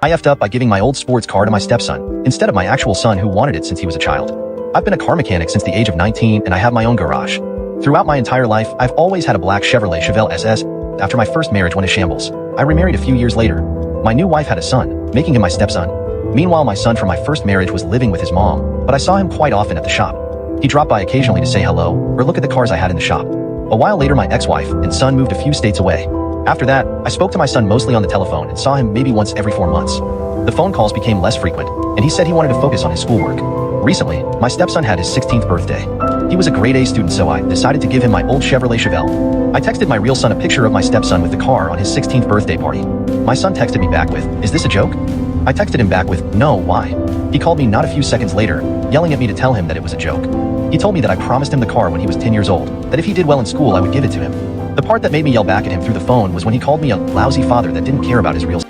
I effed up by giving my old sports car to my stepson, instead of my actual son who wanted it since he was a child. I've been a car mechanic since the age of 19 and I have my own garage. Throughout my entire life, I've always had a black Chevrolet Chevelle SS. After my first marriage went in shambles, I remarried a few years later. My new wife had a son, making him my stepson. Meanwhile, my son from my first marriage was living with his mom, but I saw him quite often at the shop. He dropped by occasionally to say hello or look at the cars I had in the shop. A while later, my ex-wife and son moved a few states away. After that, I spoke to my son mostly on the telephone and saw him maybe once every 4 months. The phone calls became less frequent, and he said he wanted to focus on his schoolwork. Recently, my stepson had his 16th birthday. He was a grade A student, so I decided to give him my old Chevrolet Chevelle. I texted my real son a picture of my stepson with the car on his 16th birthday party. My son texted me back with, "Is this a joke?" I texted him back with, "No, why?" He called me not a few seconds later, yelling at me to tell him that it was a joke. He told me that I promised him the car when he was 10 years old, that if he did well in school I would give it to him. The part that made me yell back at him through the phone was when he called me a lousy father that didn't care about his real son.